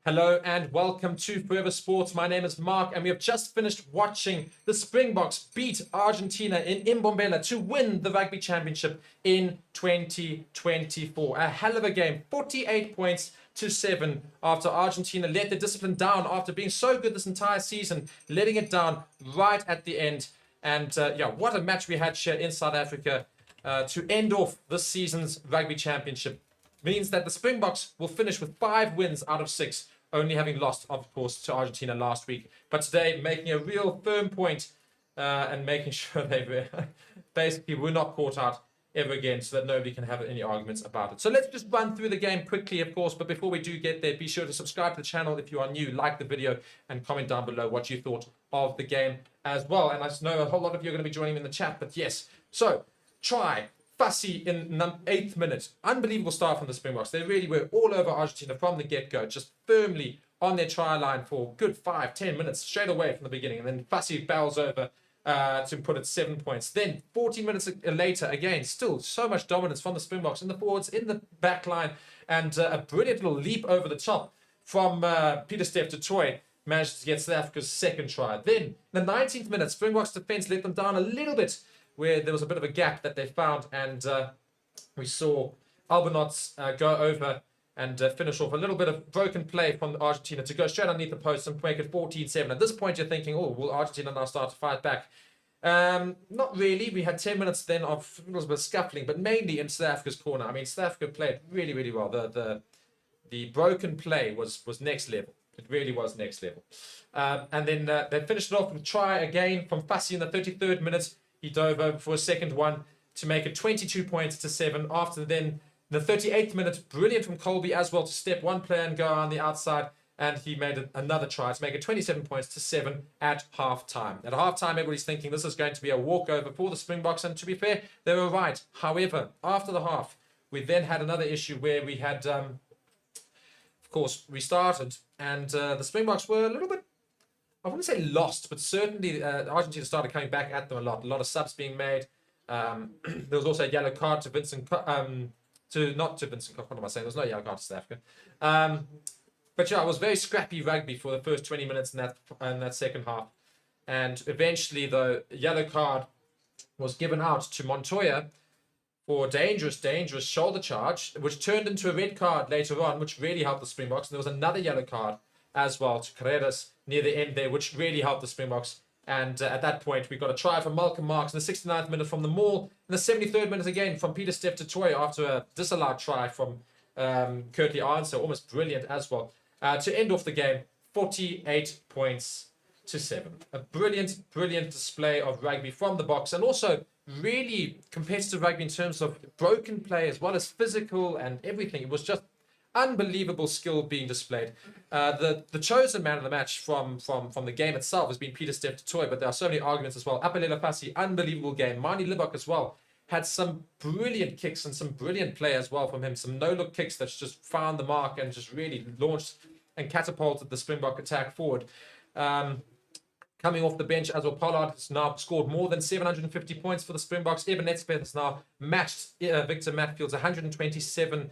Hello and welcome to Forever Sports. My name is Mark and we have just finished watching the Springboks beat Argentina in Mbombela to win the Rugby Championship in 2024. A hell of a game, 48 points to 7 after Argentina let the discipline down after being so good this entire season, letting it down right at the end. And what a match we had here in South Africa to end off this season's Rugby Championship. Means that the Springboks will finish with 5 wins out of 6, only having lost, of course, to Argentina last week. But today, making a real firm point and making sure they basically were not caught out ever again so that nobody can have any arguments about it. So let's just run through the game quickly, of course. But before we do get there, be sure to subscribe to the channel if you are new, like the video, and comment down below what you thought of the game as well. And I just know a whole lot of you are going to be joining me in the chat, but yes. So, try. Fussy in 8th minute. Unbelievable start from the Springboks. They really were all over Argentina from the get-go, just firmly on their try line for good 5-10 minutes straight away from the beginning. And then Fussy barrels over to put it 7 points. Then 14 minutes later, again, still so much dominance from the Springboks in the forwards, in the back line, and a brilliant little leap over the top from BITDEFENDER to Toy. Managed to get South Africa's second try. Then, in the 19th minute, Springboks defense let them down a little bit, where there was a bit of a gap that they found, and we saw Albernotz go over and finish off a little bit of broken play from Argentina to go straight underneath the post and make it 14-7. At this point, you're thinking, oh, will Argentina now start to fight back? Not really. We had 10 minutes then of a little bit of scuffling, but mainly in South Africa's corner. I mean, South Africa played really, really well. The broken play was next level. It really was next level. And then they finished it off with a try again from Fussy in the 33rd minute. He dove over for a second one to make it 22 points to 7. After then, the 38th minute, brilliant from Colby as well to step one player and go on the outside. And he made another try to make it 27 points to 7 at half-time. At half-time, everybody's thinking this is going to be a walkover for the Springboks. And to be fair, they were right. However, after the half, we then had another issue where we had, of course, restarted. And the Springboks were a little bit, I wouldn't say lost, but certainly Argentina started coming back at them a lot. A lot of subs being made. There was also a yellow card to Vincent, not to Vincent Koch, what am I saying? There was no yellow card to South Africa. But yeah, it was very scrappy rugby for the first 20 minutes in that second half. And eventually, the yellow card was given out to Montoya for dangerous shoulder charge, which turned into a red card later on, which really helped the Springboks. And there was another yellow card as well to Carreras near the end there, which really helped the Springboks. And at that point, we got a try from Malcolm Marks in the 69th minute from the maul. In the 73rd minute again from BITDEFENDER to Toy after a disallowed try from Curtly Arnser, almost brilliant as well. To end off the game, 48 points to 7. A brilliant display of rugby from the box, and also really competitive rugby in terms of broken play as well as physical and everything. It was just unbelievable skill being displayed. The chosen man of the match from the game itself has been BITDEFENDER to Toy, but there are so many arguments as well. Apelela Fassi, unbelievable game. Mani Libok as well had some brilliant kicks and some brilliant play as well from him. Some no-look kicks that just found the mark and just really launched and catapulted the Springbok attack forward. Coming off the bench as well, Pollard has now scored more than 750 points for the Springboks. Evan Netspeth has now matched Victor Matfield's 127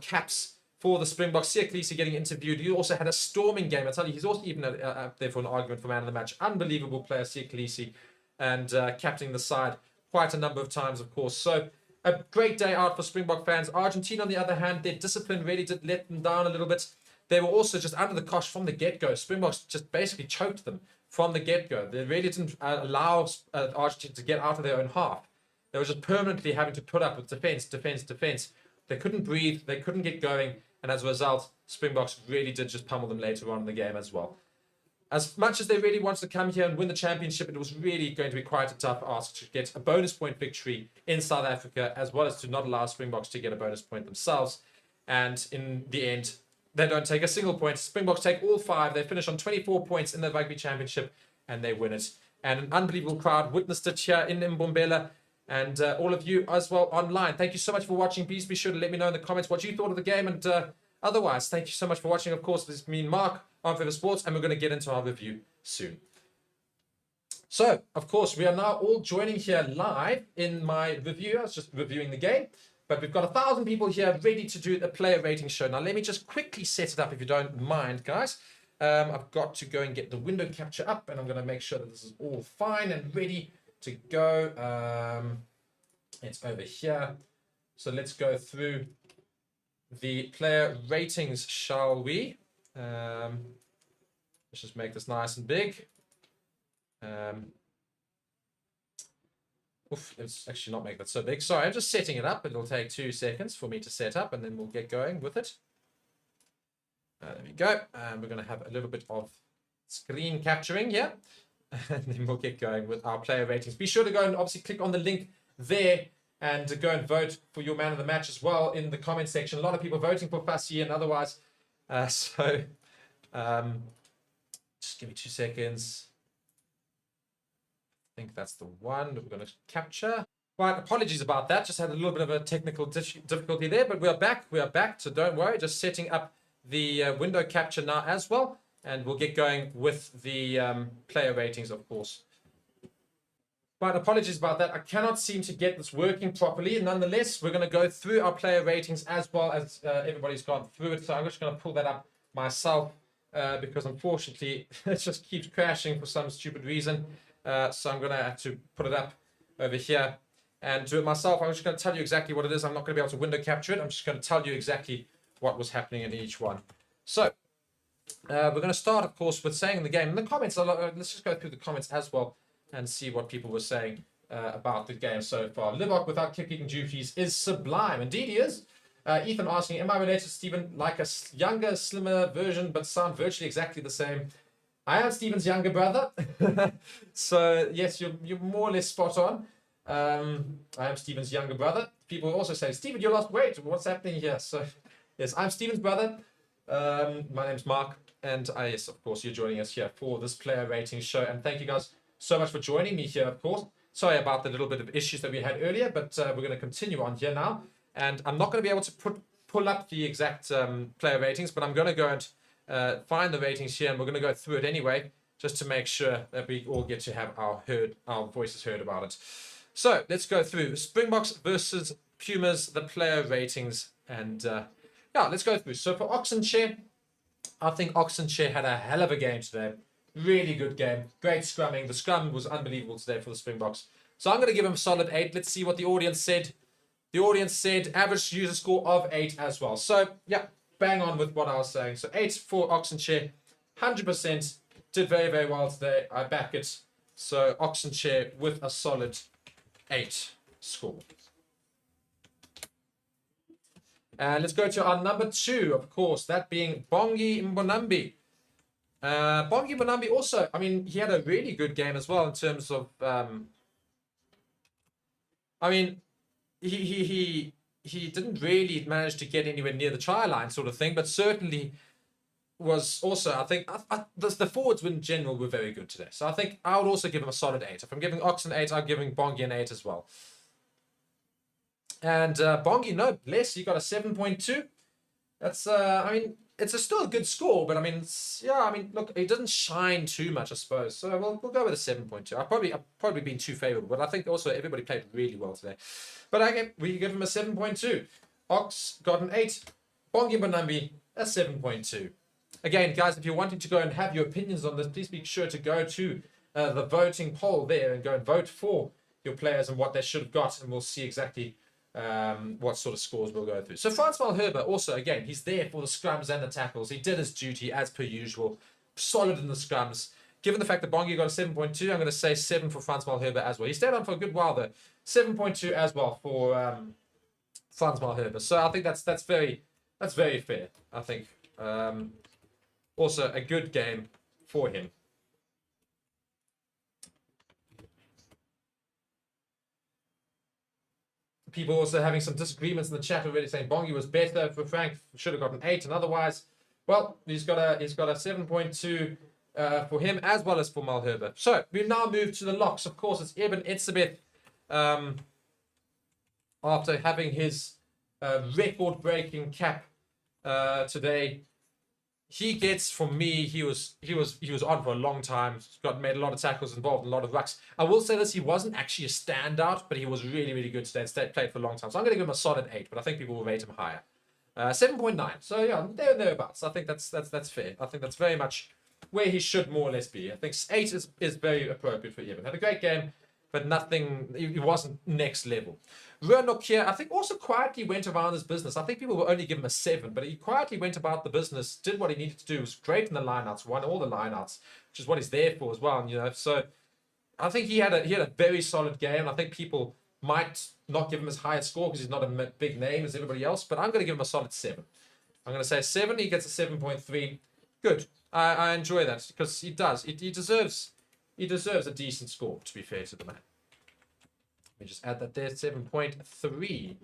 caps for the Springboks. Sia Khaleesi getting interviewed. He also had a storming game. I tell you, he's also even up there for an argument for man of the match. Unbelievable player, Sia Khaleesi, and captaining the side quite a number of times, of course. So a great day out for Springbok fans. Argentina, on the other hand, their discipline really did let them down a little bit. They were also just under the cosh from the get-go. Springboks just basically choked them from the get-go. They really didn't allow Argentina to get out of their own half. They were just permanently having to put up with defense. They couldn't breathe, they couldn't get going, and as a result, Springboks really did just pummel them later on in the game as well. As much as they really wanted to come here and win the championship, it was really going to be quite a tough ask to get a bonus point victory in South Africa, as well as to not allow Springboks to get a bonus point themselves. And in the end, they don't take a single point. Springboks take all 5. They finish on 24 points in the Rugby Championship, and they win it. And an unbelievable crowd witnessed it here in Mbombela. And all of you as well online, thank you so much for watching. Please be sure to let me know in the comments what you thought of the game. And otherwise, thank you so much for watching. Of course, this is me and Mark on Forever Sports, and we're going to get into our review soon. So, of course, we are now all joining here live in my review. I was just reviewing the game. But we've got 1,000 people here ready to do the player rating show. Now, let me just quickly set it up if you don't mind, guys. I've got to go and get the window capture up, and I'm going to make sure that this is all fine and ready to go. It's over here. So let's go through the player ratings, shall we? Let's just make this nice and big. Let's actually not make that so big. Sorry, I'm just setting it up. It'll take 2 seconds for me to set up, and then we'll get going with it. There we go. We're going to have a little bit of screen capturing here, and then we'll get going with our player ratings. Be sure to go and obviously click on the link there and to go and vote for your man of the match as well in the comment section. A lot of people voting for Fassi and otherwise. Just give me 2 seconds. I think that's the one that we're going to capture. Right, apologies about that. Just had a little bit of a technical difficulty there, but we are back. We are back, so don't worry. Just setting up the window capture now as well, and we'll get going with the player ratings, of course. But apologies about that. I cannot seem to get this working properly. Nonetheless, we're going to go through our player ratings as well as everybody's gone through it. So I'm just going to pull that up myself because unfortunately it just keeps crashing for some stupid reason. So I'm going to have to put it up over here and do it myself. I'm just going to tell you exactly what it is. I'm not going to be able to window capture it. I'm just going to tell you exactly what was happening in each one. So we're going to start, of course, with saying in the game. In the comments, let's just go through the comments as well and see what people were saying about the game so far. Livok without kicking duties is sublime. Indeed he is. Ethan asking, am I related to Stephen, like a younger, slimmer version, but sound virtually exactly the same? I am Stephen's younger brother. So, yes, you're more or less spot on. I am Stephen's younger brother. People also say, Stephen, you lost weight. What's happening here? So, yes, I'm Stephen's brother. My name's Mark. And yes, of course, you're joining us here for this player rating show. And thank you guys so much for joining me here, of course. Sorry about the little bit of issues that we had earlier, but we're going to continue on here now. And I'm not going to be able to pull up the exact player ratings, but I'm going to go and find the ratings here, and we're going to go through it anyway, just to make sure that we all get to have our voices heard about it. So let's go through Springboks versus Pumas, the player ratings, and yeah, let's go through. So for Oxenshare, I think Oxenshare had a hell of a game today. Really good game. Great scrumming. The scrum was unbelievable today for the Springboks. So I'm going to give him a solid 8. Let's see what the audience said. The audience said average user score of 8 as well. So, yeah, bang on with what I was saying. So 8 for Oxenshare. 100% did very, very well today. I back it. So Oxenshare with a solid 8 score. And let's go to our number 2, of course, that being Bongi Mbonambi. Bongi Mbonambi also, I mean, he had a really good game as well in terms of, I mean, he didn't really manage to get anywhere near the try line sort of thing, but certainly was also, I think, the forwards in general were very good today. So I think I would also give him a solid 8. If I'm giving Ox an 8, I'm giving Bongi an 8 as well. And Bongi, no, bless, he got a 7.2. That's, I mean, it's still a good score, but I mean, yeah, I mean, look, it doesn't shine too much, I suppose. So we'll go with a 7.2. I've probably been too favorable, but I think also everybody played really well today. But we give him a 7.2. Ox got an 8. Bongi Mbonambi, a 7.2. Again, guys, if you're wanting to go and have your opinions on this, please be sure to go to the voting poll there and go and vote for your players and what they should have got, and we'll see exactly what sort of scores we'll go through. So Frans Malherbe, also, again, he's there for the scrums and the tackles. He did his duty as per usual. Solid in the scrums. Given the fact that Bongi got a 7.2, I'm going to say 7 for Frans Malherbe as well. He stayed on for a good while, though. 7.2 as well for Frans Malherbe. So I think that's very fair, I think. Also, a good game for him. People also having some disagreements in the chat already, saying Bongi was better. For Frank, should have got an 8, and otherwise, well, he's got a 7.2 for him as well as for Malherbe. So we've now moved to the locks. Of course, it's Eben Etzebeth. After having his record-breaking cap today, he gets, from me, he was on for a long time. Made a lot of tackles, involved in a lot of rucks. I will say this: he wasn't actually a standout, but he was really, really good today. Played for a long time, so I'm going to give him a solid 8. But I think people will rate him higher. 7.9. So yeah, thereabouts. I think that's fair. I think that's very much where he should more or less be. I think 8 is very appropriate for Evan. Had a great game, but nothing. He wasn't next level. Ruan here, I think, also quietly went around his business. I think people will only give him a 7, but he quietly went about the business, did what he needed to do, was great in the lineouts, won all the lineouts, which is what he's there for as well. And, so I think he had a very solid game. I think people might not give him as high a score because he's not a big name as everybody else, but I'm going to give him a solid 7. I'm going to say 7. He gets a 7.3. Good. I enjoy that because he does. He deserves a decent score, to be fair to the man. Let me just add that there, 7.3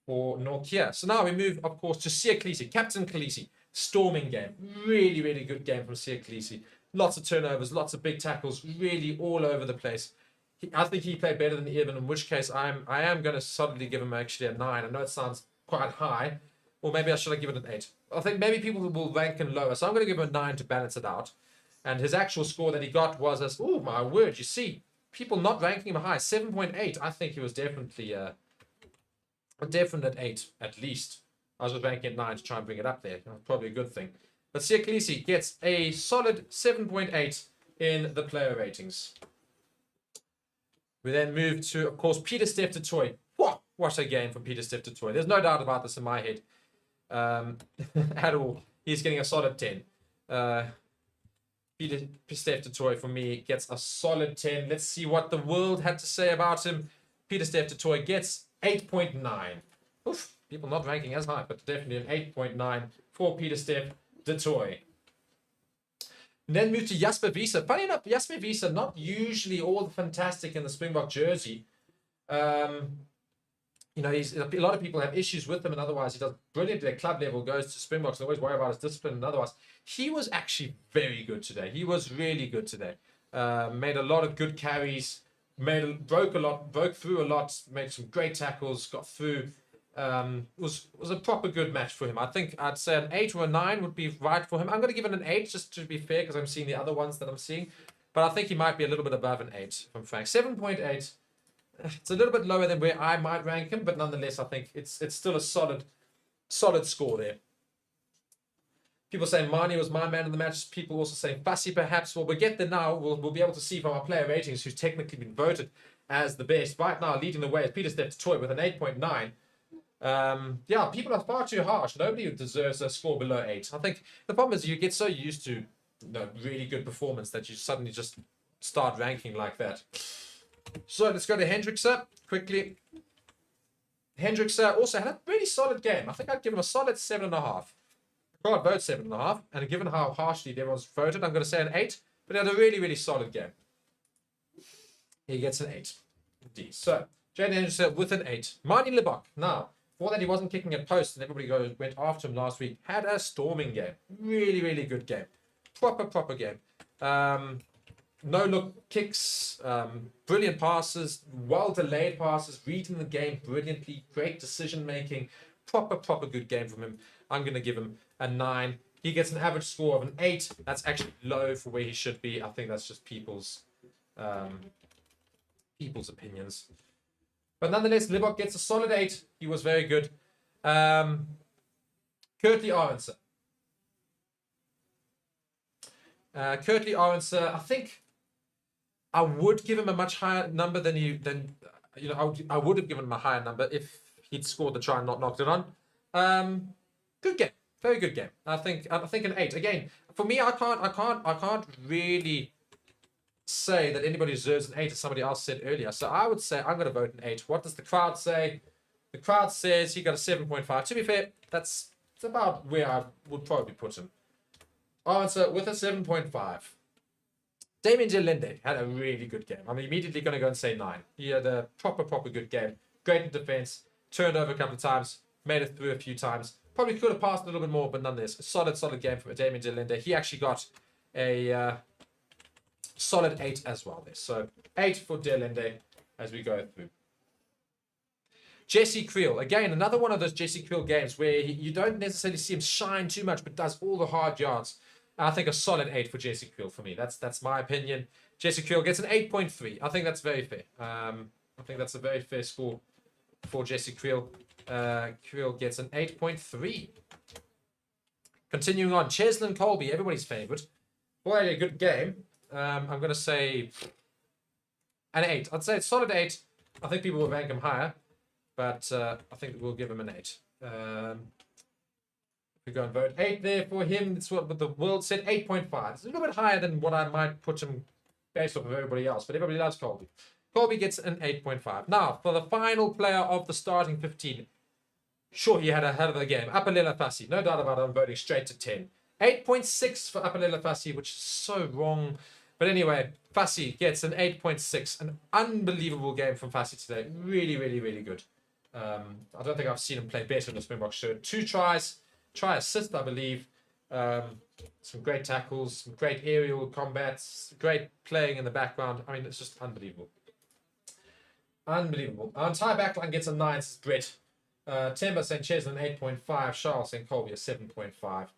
for Nokia. So now we move, of course, to Siya Kolisi, Captain Kolisi. Storming game. Really, really good game from Siya Kolisi. Lots of turnovers, lots of big tackles, really all over the place. I think he played better than Evan, in which case I am going to solidly give him actually a 9. I know it sounds quite high, or maybe I should have given it an 8. I think maybe people will rank him lower, so I'm going to give him a 9 to balance it out. And his actual score that he got was as, oh my word, you see, people not ranking him high, 7.8. I think he was definitely a definite 8 at least. I was just ranking at 9 to try and bring it up there. Probably a good thing. But Siya Kolisi gets a solid 7.8 in the player ratings. We then move to, of course, Pieter-Steph du Toit. What a game from Pieter-Steph du Toit. There's no doubt about this in my head at all. He's getting a solid 10. Pieter-Steph du Toit, for me, gets a solid 10. Let's see what the world had to say about him. Pieter-Steph du Toit gets 8.9. Oof, people not ranking as high, but definitely an 8.9 for Pieter-Steph du Toit. Then move to Jasper Wiese. Funny enough, Jasper Wiese, not usually all fantastic in the Springbok jersey. A lot of people have issues with him, and otherwise he does brilliantly at club level, goes to Springboks, and always worry about his discipline, and otherwise. He was actually very good today. He was really good today. Made a lot of good carries, broke through a lot, made some great tackles, got through. Was a proper good match for him. I think I'd say an 8 or a 9 would be right for him. I'm going to give it an 8 just to be fair because I'm seeing the other ones that I'm seeing. But I think he might be a little bit above an 8 from Frank. 7.8. It's a little bit lower than where I might rank him, but nonetheless, I think it's still a solid score there. People saying Mani was my man of the match. People also saying Fassi perhaps. Well, we'll get there now. We'll be able to see from our player ratings who's technically been voted as the best. Right now, leading the way is Pieter-Steph du Toit with an 8.9. People are far too harsh. Nobody deserves a score below 8. I think the problem is you get so used to really good performance that you suddenly just start ranking like that. So let's go to Hendrikse quickly. Hendrikse also had a really solid game. I think I'd give him a solid 7.5. I can't vote 7.5, and given how harshly everyone's voted, I'm going to say an 8. But he had a really, really solid game. He gets an 8. Indeed. So Jaden Hendrikse with an 8. Mani Libbok. Now, for that he wasn't kicking at post and everybody went after him last week, had a storming game. Really, really good game. Proper game. No-look kicks, brilliant passes, well-delayed passes, reading the game brilliantly, great decision-making. Proper good game from him. I'm going to give him a 9. He gets an average score of an 8. That's actually low for where he should be. I think that's just people's opinions. But nonetheless, Libbok gets a solid 8. He was very good. Kurtley Arendse. Kurtley Arendse, I think I would give him a much higher number I would have given him a higher number if he'd scored the try and not knocked it on. Good game. Very good game. I think an 8. Again, for me, I can't really say that anybody deserves an 8, as somebody else said earlier. So I would say I'm going to vote an 8. What does the crowd say? The crowd says he got a 7.5. To be fair, it's about where I would probably put him. Arendse with a 7.5. Damien Delende had a really good game. I'm immediately going to go and say 9. He had a proper good game. Great in defense. Turned over a couple of times. Made it through a few times. Probably could have passed a little bit more, but nonetheless, a solid game from Damien Delende. He actually got a solid 8 as well there. So 8 for Delende as we go through. Jesse Creel, again, another one of those Jesse Creel games where you don't necessarily see him shine too much, but does all the hard yards. I think a solid 8 for Jesse Creel for me. That's my opinion. Jesse Creel gets an 8.3. I think that's very fair. I think that's a very fair score for Jesse Creel. Creel gets an 8.3. Continuing on, Cheslin Colby, everybody's favorite. Boy, a good game. I'm going to say an 8. I'd say it's solid 8. I think people will rank him higher, but I think we'll give him an 8. We go and vote 8 there for him. That's what the world said, 8.5. It's a little bit higher than what I might put him based off of everybody else, but everybody loves Colby. Colby gets an 8.5. Now, for the final player of the starting 15, sure, he had a hell of a game. Apalela Fassi, no doubt about it, I'm voting straight to 10. 8.6 for Apalela Fassi, which is so wrong. But anyway, Fassi gets an 8.6. An unbelievable game from Fassi today. Really, really, really good. I don't think I've seen him play better in the Springboks shirt. 2 tries, try assist, I believe. Some great tackles, some great aerial combats, great playing in the background. I mean, it's just unbelievable. Unbelievable. Our entire backline gets a 9. This is Brett. Temba St. Cheslin, 8.5. Charles St. Colby, a 7.5.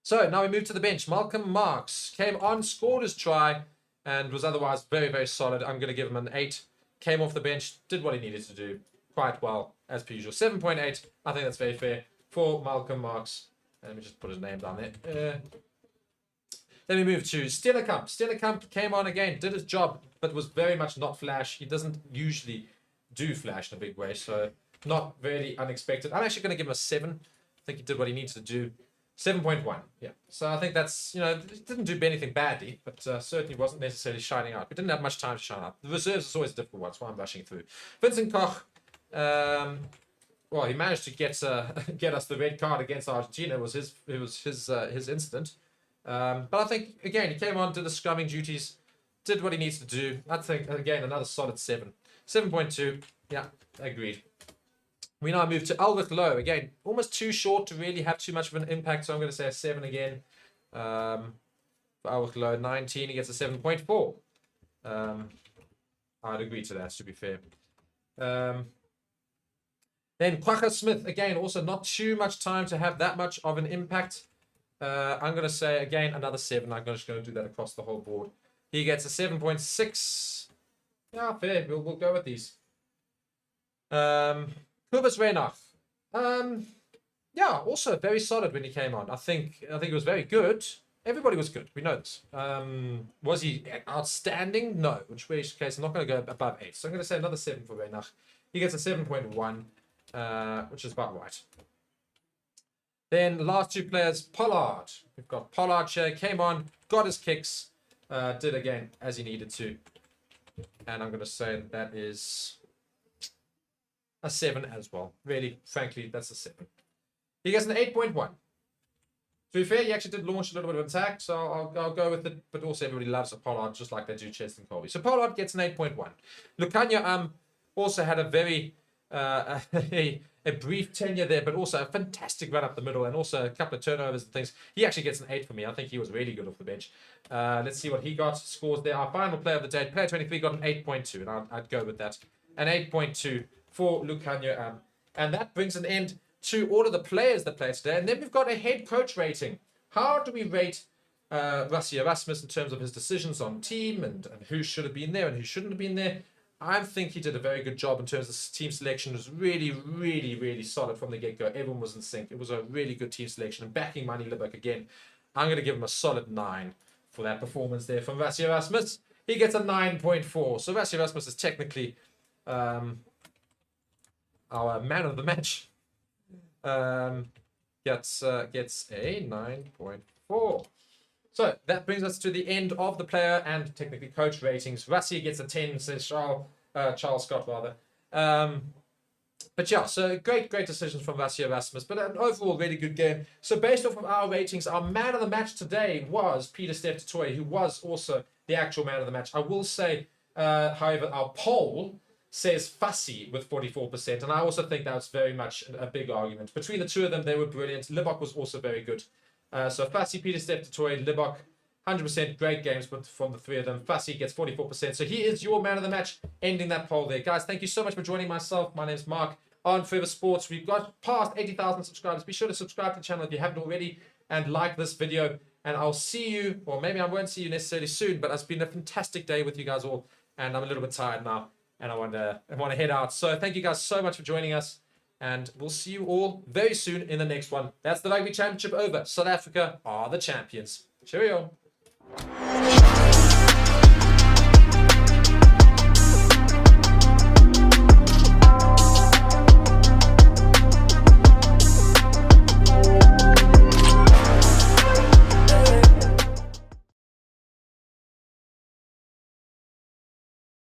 So now we move to the bench. Malcolm Marks came on, scored his try, and was otherwise very, very solid. I'm going to give him an 8. Came off the bench, did what he needed to do quite well, as per usual. 7.8. I think that's very fair for Malcolm Marks. Let me just put his name down there. Then we move to Stellenkamp. Stellenkamp came on again, did his job, but was very much not flash. He doesn't usually do flash in a big way, so not very unexpected. I'm actually going to give him a 7. I think he did what he needed to do. 7.1, yeah. So I think that's, he didn't do anything badly, but certainly wasn't necessarily shining out. We didn't have much time to shine out. The reserves is always a difficult one, that's why I'm rushing through. Vincent Koch, well, he managed to get us the red card against Argentina. It was his incident. But I think, again, he came on, did the scrumming duties, did what he needs to do. I think, again, another solid 7. 7.2, yeah, agreed. We now move to Albert Lowe. Again, almost too short to really have too much of an impact, so I'm going to say a 7 again. For Albert Lowe, 19, he gets a 7.4. I'd agree to that, to be fair. Then Quagga Smith, again, also not too much time to have that much of an impact. I'm going to say, again, another 7. I'm just going to do that across the whole board. He gets a 7.6. Yeah, fair. We'll go with these. Kobus Reinach. Yeah, also very solid when he came on. I think it was very good. Everybody was good. We know this. Was he outstanding? No. In which case, I'm not going to go above 8. So I'm going to say another 7 for Reinach. He gets a 7.1, which is about right. Then the last 2 players, Pollard. We've got Pollard here. Came on, got his kicks, did again as he needed to. And I'm going to say that is a 7 as well. Really, frankly, that's a 7. He gets an 8.1. To be fair, he actually did launch a little bit of attack, so I'll go with it. But also, everybody loves a Pollard, just like they do Cheslin Colby. So Pollard gets an 8.1. Lukanya also had a very a brief tenure there, but also a fantastic run up the middle, and also a couple of turnovers and things. He actually gets an 8 for me. I think he was really good off the bench. Let's see what he got. Scores there. Our final player of the day, player 23, got an 8.2, and I'd go with that. An 8.2 for Lukanya. And that brings an end to all of the players that played today. And then we've got a head coach rating. How do we rate Rassie Erasmus in terms of his decisions on team and who should have been there and who shouldn't have been there? I think he did a very good job in terms of team selection. It was really, really, really solid from the get-go. Everyone was in sync. It was a really good team selection. And backing Manny Libak again, I'm going to give him a solid 9 for that performance there from Rassie Erasmus. He gets a 9.4. So Rassie Erasmus is technically our man of the match. Gets a 9.4. So that brings us to the end of the player and technically coach ratings. Rassie gets a 10, says Charles Scott rather. But yeah, so great decisions from Rassie Erasmus, but an overall really good game. So based off of our ratings, our man of the match today was Peter Steph-Toy, who was also the actual man of the match. I will say, however, our poll says Fassi with 44%, and I also think that was very much a big argument. Between the two of them, they were brilliant. Libak was also very good. So Fassi, Peter Steph-Toy, Libak, 100% great games from the three of them. Fussy gets 44%. So he is your man of the match, ending that poll there. Guys, thank you so much for joining myself. My name's Mark on Forever Sports. We've got past 80,000 subscribers. Be sure to subscribe to the channel if you haven't already and like this video. And I'll see you, or maybe I won't see you necessarily soon, but it's been a fantastic day with you guys all. And I'm a little bit tired now and I want to head out. So thank you guys so much for joining us. And we'll see you all very soon in the next one. That's the Rugby Championship over. South Africa are the champions. Cheerio.